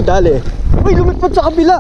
dali. Uy, lumipad sa kabila.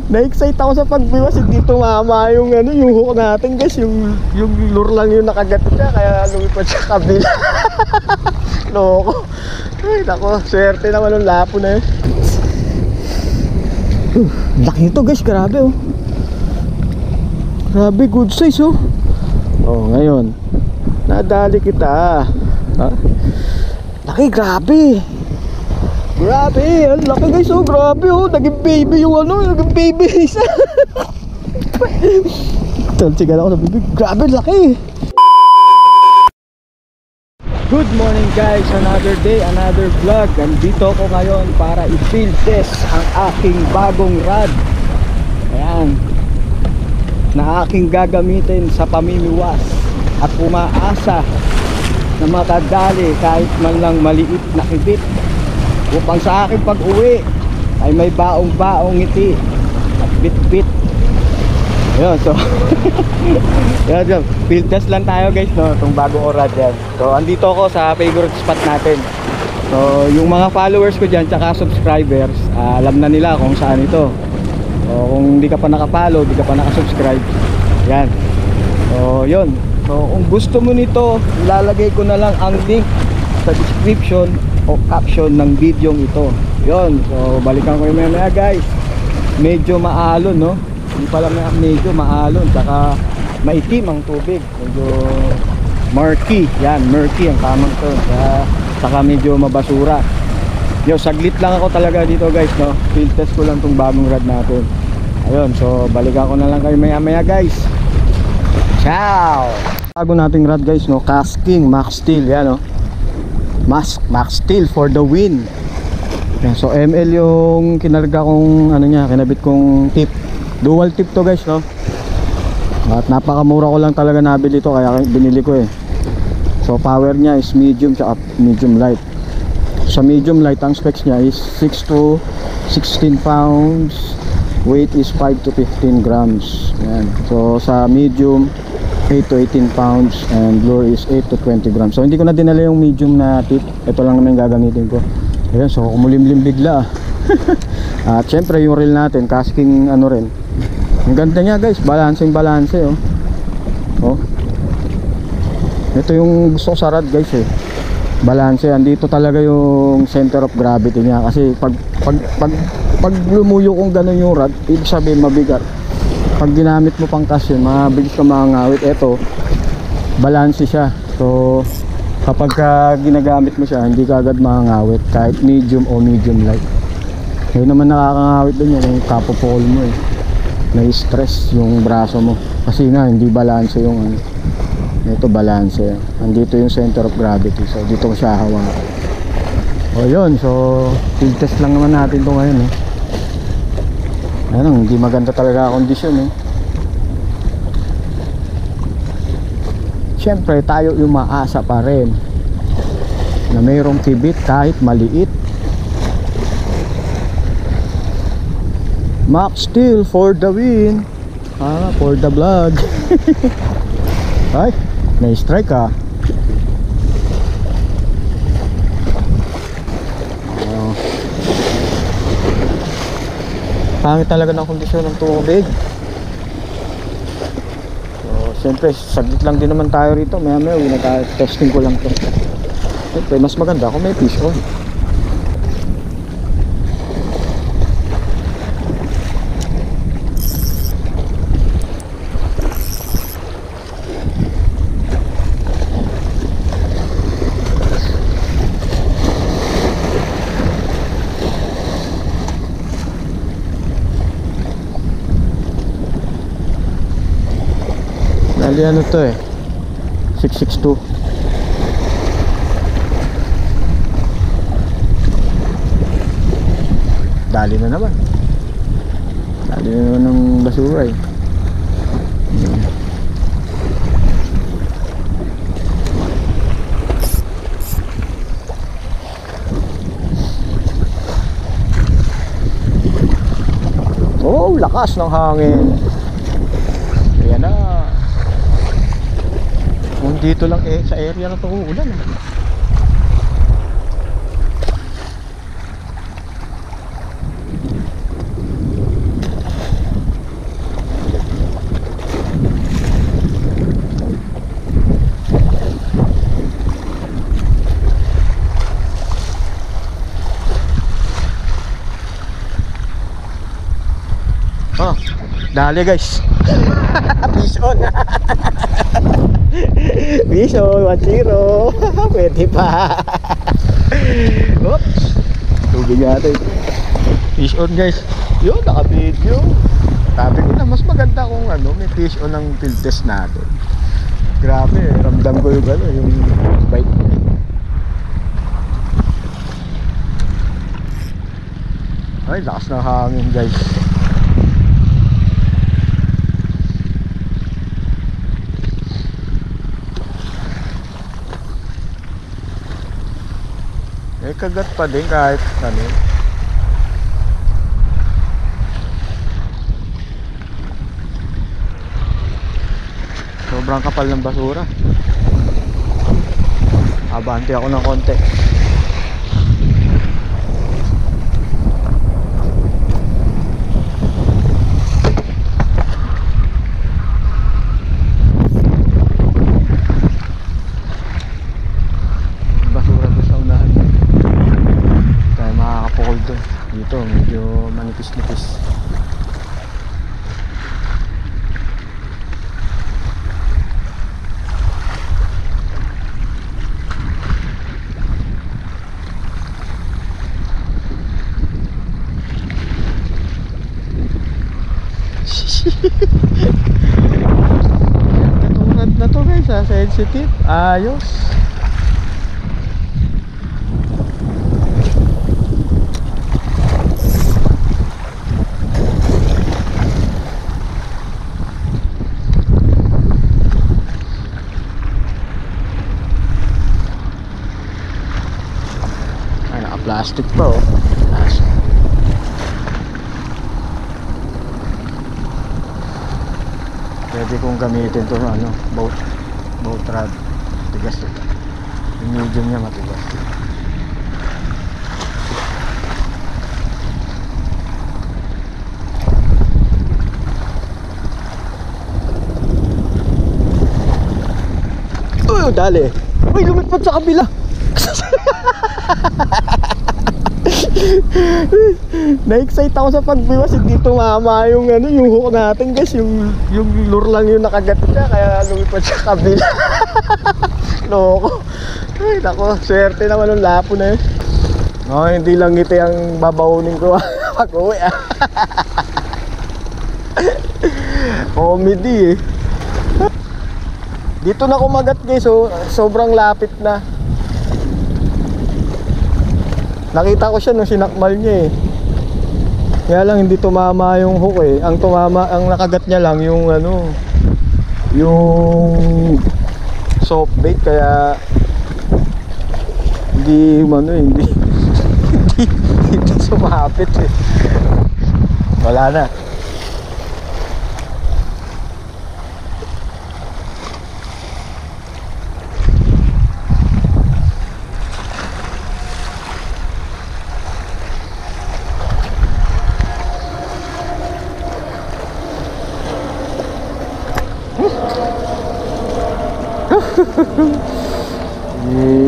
Na-excite ako sa pagbiwas. Hindi tumama yung ano, yung hook natin guys. Yung lure lang yung nakagat siya, kaya lumipad sa kabila. Loko. Ay nako, swerte naman ng lapo na yun. Laki ito guys, grabe oh. Grabe, good size oh. Oh, ngayon nadali kita. Ha? Laki, grabe. Grabe, ang laki guys oh, grabe oh. Naging baby yung ano, naging baby isa. Talsigan ako sa bibig. Grabe, laki. Good morning guys, another day, another vlog. Andito ko ngayon para i-field test ang aking bagong rod. Ayan, na aking gagamitin sa pamimiwas at umaasa na makadali kahit man lang maliit na kibit, upang sa aking pag-uwi ay may baong-baong ngiti at bit-bit. Ayun, so yan, field test lang tayo guys, no, itong bagong rod yan. So andito ako sa favorite spot natin. So yung mga followers ko dyan tsaka subscribers, alam na nila kung saan ito. So kung hindi ka pa nakapollow, hindi ka pa nakasubscribe, yan. So yun, so kung gusto mo nito, ilalagay ko na lang ang link sa description o caption ng video ito. Yun, so balikan ko yung maya guys. Medyo maalon, no? Hindi pa lang medyo maalon, saka maitim ang tubig, medyo murky. Yan, murky ang tamang term. Saka medyo mabasura. Yo, saglit lang ako talaga dito guys, no? Field test ko lang tong bagong rod natin. Ayun, so balikan ko na lang kayo maya maya guys. Ciao! Bago nating rod guys, no? Casking Max Steel, yan no? Max Steel for the win. Yan, so ML yung kinarga kong ano niya, kinabit kong tip. Dual tip to guys, no? At napakamura ko lang talaga nabili to, kaya binili ko eh. So power niya is medium tsaka medium light. Sa medium light ang specs niya is 6 to 16 pounds, weight is 5 to 15 grams. Yan. So sa medium 8 to 18 pounds and lure is 8 to 20 grams. So hindi ko na dinala yung medium na tip. Ito lang naman yung gagamitin ko. Ayan, so kumulimlim bigla. At syempre yung reel natin, casking ano rin. Ang ganda niya guys, balancing oh. Oh. Ito yung gusto ko sa rod guys eh. Balance, andito talaga yung center of gravity niya, kasi pag lumuyo kung gano'n yung rod, ibig sabihin mabigat. Pag ginamit mo pang cast yun, mabilis ka makangawit. Ito, balance siya. So kapag ginagamit mo siya, hindi ka agad makangawit kahit medium o medium light. Ngayon naman nakakangawit din yung kapupukol mo eh. Na-stress yung braso mo kasi nga hindi balance yung ano. Ito balance, andito yung center of gravity, so dito ko siya hawakan. O yun, so field test lang naman natin ito ngayon eh. Ayun, hindi maganda talaga kondisyon eh. Siyempre tayo yung maasa pa rin na mayroong kibit kahit maliit. Max Steel for the win. For the vlog. Ay, na-strike ah. Pangit talaga ng kondisyon ng tubig. So, siyempre, saglit lang din naman tayo rito. Maya-maya, uwi na tayo. Testing ko lang to. Siyempre, mas maganda kung may fish on. Dali ano to eh, 662. Dali na naman. Dali na naman ng basura eh. Oh, lakas ng hangin. Ayan na. Kung dito lang eh, sa area na to uulan eh. Dali guys. Fish on. Fish on 1-0. Pwede pa. Oops. Tubig natin. Fish on guys. Yun, naka-video. Sabi ko na mas maganda kung ano, may fish on ang field test natin. Grabe, ramdam ko yung ano, yung bite niya. Ay, lakas ng hangin guys. Eh, kagat pa din kahit ano. Sobrang kapal ng basura. Abante ako ng konti. Basura doon sa unahan. Tayo makakapukol doon. Dito medyo manipis-nipis. Katulad na to guys, sensitive. Ayos. Ay, naka-plastic pa oh. Plastic. Pwede kong gamitin to ano, boat rod. Tigas ito. Yung medium niya matigas. Uy, dali. Uy, lumipad sa kabila. Na-excite ako sa pagbiwas, hindi tumama yung ano, yung hook natin guys, yung lure lang yung nakagat niya, kaya lumipad sa kabila. Loko. Ay nako, swerte naman ng lapo na yun. No, hindi lang ngiti ang babaunin ko pag-uwi ah. Comedy eh. Dito na kumagat guys, so sobrang lapit na. Nakita ko siya nung sinakmal niya eh. Kaya lang hindi tumama yung hook eh. Ang tumama, ang nakagat niya lang yung ano, yung soft bait, kaya hindi hindi hindi sumapit eh. Wala na.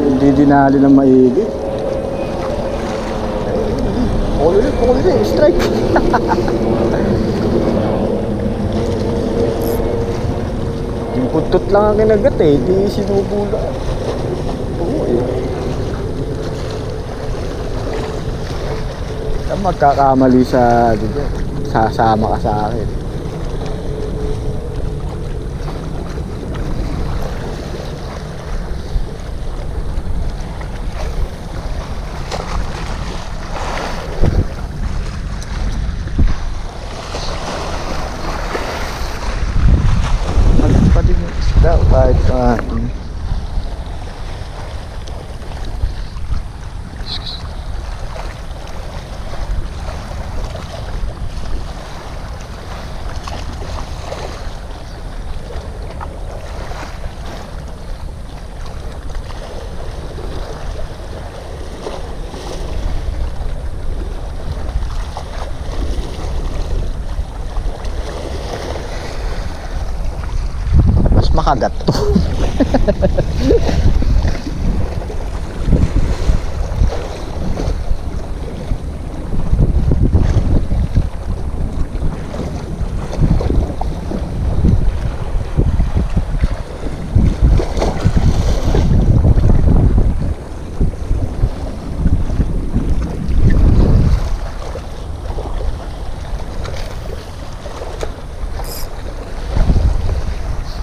Hindi dinali ng maigi. Pukul ulit, strike. Yung puntot lang ang kinagat eh, di sinubula. Oo eh. Magkakamali sa sasama ka sa akin. Kahit makagat to.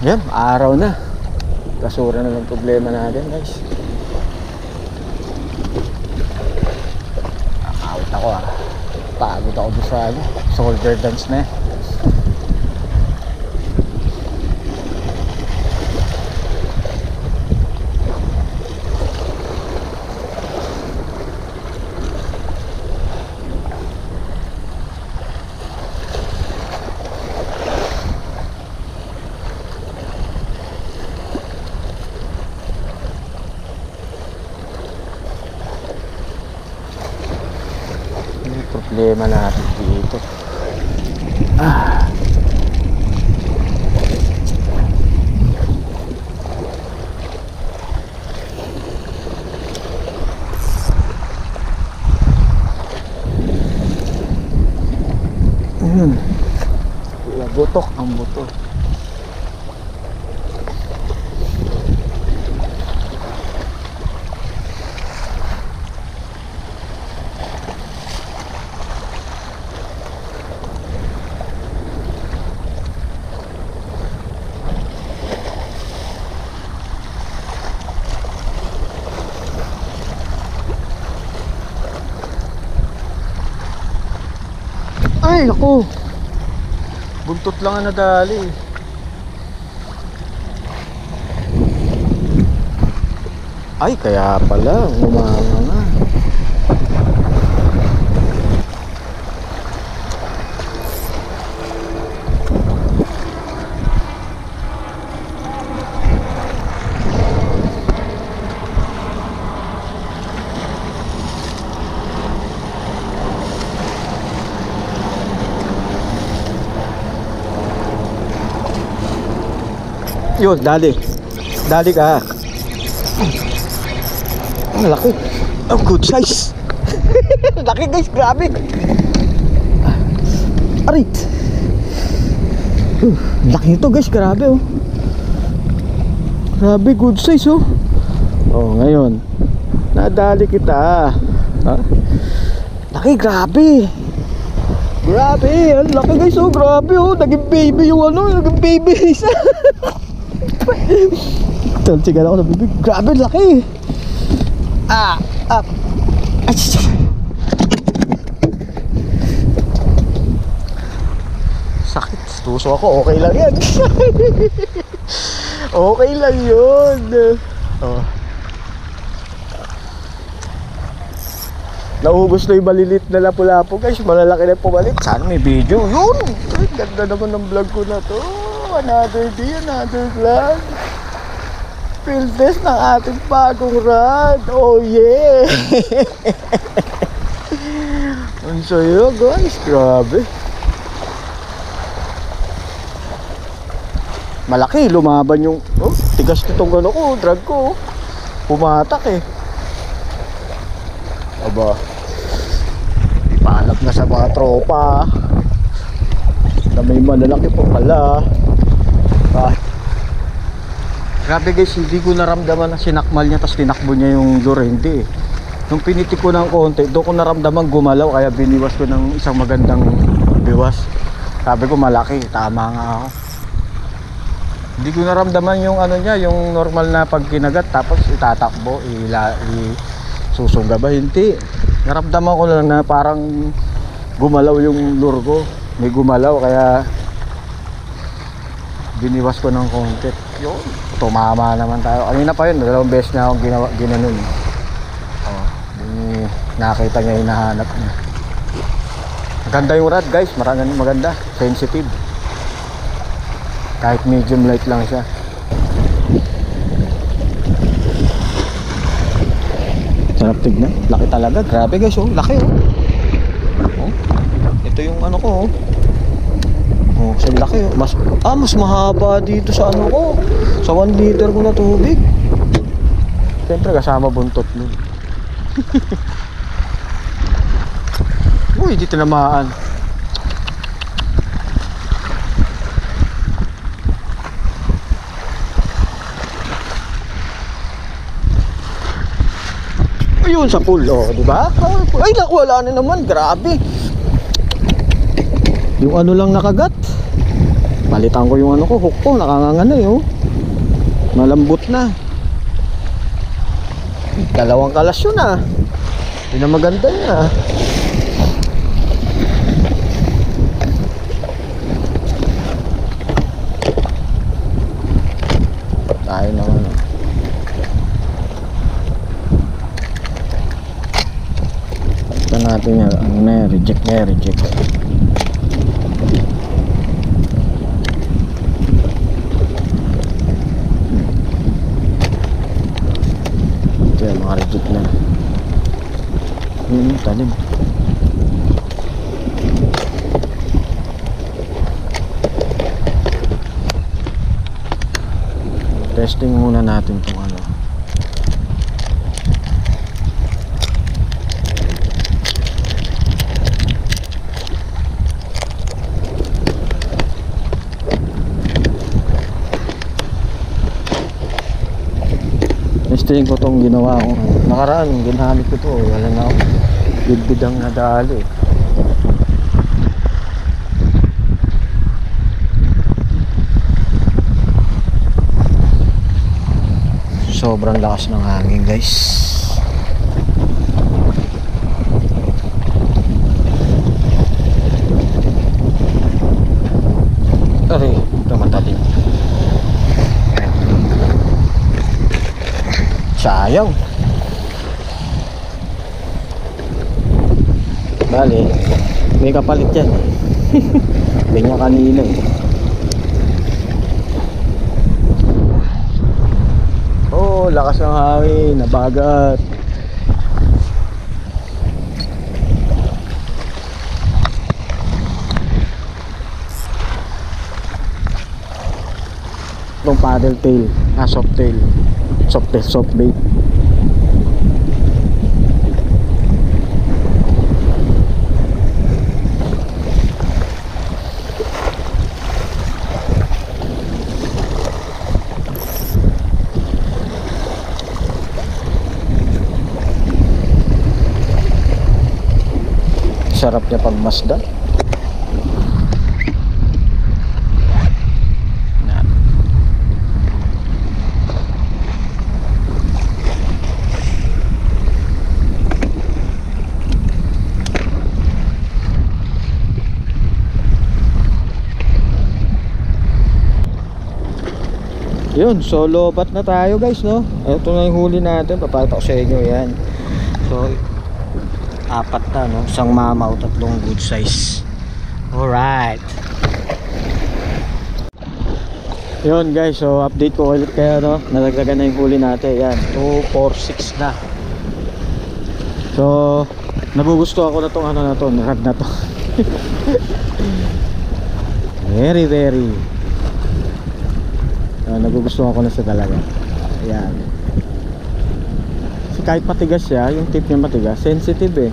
Yan, araw na. Basura na lang problema natin, guys. Nakawit ako pagod ako doon sa shoulder dance na yan. Problema natin dito. Butok ang buto. Ay, naku. Buntot lang ang nadali. Ay, kaya pala umanga na. Yun, dali ka. Ang laki. Oh, good size. Laki guys, grabe. Aray. Laki ito guys, grabe oh. Grabe, good size oh. Oh, ngayon nadali kita. Ha? Laki, grabe. Grabe, ang laki guys oh, grabe oh. Naging baby yung naging baby isa. Talsigan ako sa bibig. Grabe, laki. Sakit. Tuso ako. Okay lang yan. Okay lang yun. Oh. Naubos na yung malilit na lapu-lapu guys. Malalaki na pumalit. Sana may video. Yun. Ay, ganda naman ng vlog ko na to. Another day, another vlog. Field test ng ating bagong rod. Oh yeah. Ang sayo guys, grabe. Malaki, lumaban yung tigas nitong ano ko, drag ko. Pumatak eh. Aba, ipaalap na sa mga tropa na may malalaki po pala. Grabe guys, hindi ko naramdaman na sinakmal niya tapos tinakbo niya yung Lorente eh. Nung pinitik ko ng konti, doon ko naramdaman gumalaw, kaya biniwas ko ng isang magandang biwas. Sabi ko malaki, tama nga ako. Hindi ko naramdaman yung ano niya, yung normal na pag kinagat tapos itatakbo, susungga ba, hindi. Naramdaman ko lang na parang gumalaw yung lure ko. May gumalaw kaya biniwas ko ng konti. Yun, tumama naman tayo. Kanina pa yun, 2 beses na akong ginanon. Nakita niya, hinahanap niya. Maganda yung rod guys, maganda, sensitive. Kahit medium light lang siya. Sarap tignan, laki talaga, grabe guys oh, laki oh. Ito yung ano ko oh. Oh, sa laki oh. Mas mahaba dito sa ano ko, sa 1 liter ko na tubig. Siyempre kasama buntot nun. Uy, di tinamaan. Ayun sa pool, oh, di ba? Ay, naku, wala na naman, grabe. Yung ano lang nakagat. Palitan ko yung ano ko, hook ko, nakangangano eh, oh. Malambot na. Dalawang kalas yun ah. Hindi na maganda yun ah. Tayo naman ah. Ito natin yan, ano na yan, reject na yan, reject. Mga reject na. Talim. Testing muna natin itong ano. Testing ko itong ginawa ko. Nakaraan, ginamit ko ito. Wala na ako. Bidbidang nadali. Sobrang lakas ng hangin guys. Aray, ito matalim. Sayang. Bale, may kapalit yan. Ganyan kanina eh. Oh, lakas ng hangin, nabagat. Itong paddle tail, soft tail. Soft bait. Sarap niya pag masda. Yun, solo bat na tayo guys, no? Ito na yung huli natin, papakita ko sa inyo yan. So, apat na, no? Isang mamaw, tatlong good size. Alright. Yun guys, so update ko ulit kayo, no? Nalagdagan na yung huli natin. Yan, 2, 4, 6 na. So, nagugusto ako na tong ano na to, rad na to. Very nagugustuhan ko na sa talaga. Ayan. Kahit matigas siya, yung tip niya matigas, sensitive eh.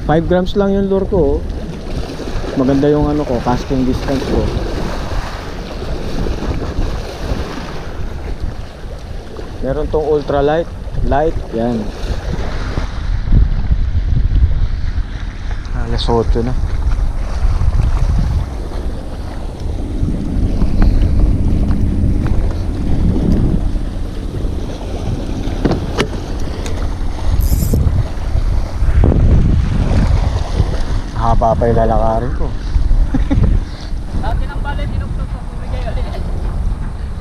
5 grams lang yung lure ko. Maganda yung ano ko, casting distance ko. Meron tong ultra light, yan. Alas 8 na. Haba pa yung lalakarin ko. Dati ng bali, tinuktok ko bumigay ulit.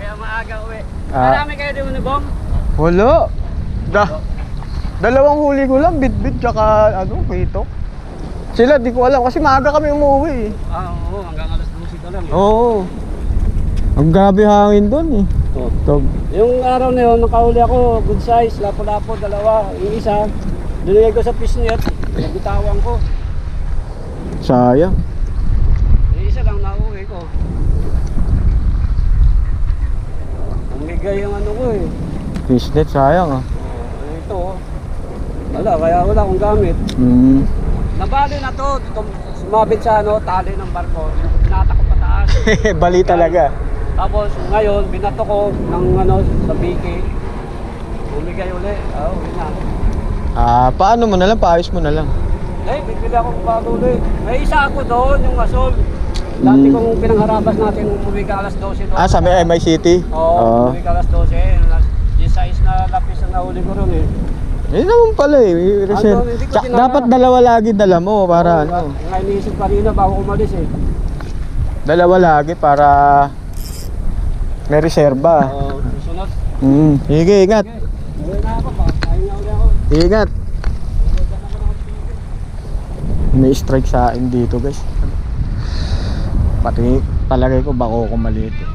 Kaya maaga uwi. Marami kayo din mo bong? Wala. Dalawang huli ko lang, bit-bit tsaka ano, pitok. Sila, di ko alam kasi maaga kami umuwi. Oo, hanggang alas 12 lang. Oo. Ang grabe hangin doon eh. Oh. Yung araw na yun, nakahuli ako, good size, lapo-lapo, dalawa. Yung isa, dinigay ko sa fishnet, nabitawan ko. Sayang. Yung isa lang nauwi ko. Umigay yung ano ko eh. Fishnet, sayang ah. Ito oh. Wala, kaya wala akong gamit. Nabali na to, sumabit sa ano, tali ng barko. Pinata ko pataas. Bali talaga. Tapos ngayon, binato ko ng ano, sa biki. Umigay ulit. Uwi na. Paano mo na lang, paayos mo na lang. Bibili ako bago ulit. May isa ako doon, yung asol. Dati kong pinangharabas natin umuwi ka alas 12 doon. Sa may MI City? Oo, umuwi ka alas 12. Yung size na lapis na nahuli ko ron eh. Yun naman pala eh, reserve. Hindi ko Tsak, dinala. dapat dalawa lagi dala mo para ano. Nga iniisip kanina bago umalis eh. Dalawa lagi para may reserba. Oo, susunod. Sige, ingat. Okay, uwi na ako pa. Kain na ulit ako. Ingat. May strike sa akin dito guys. Pati palagay ko bako ko maliit eh.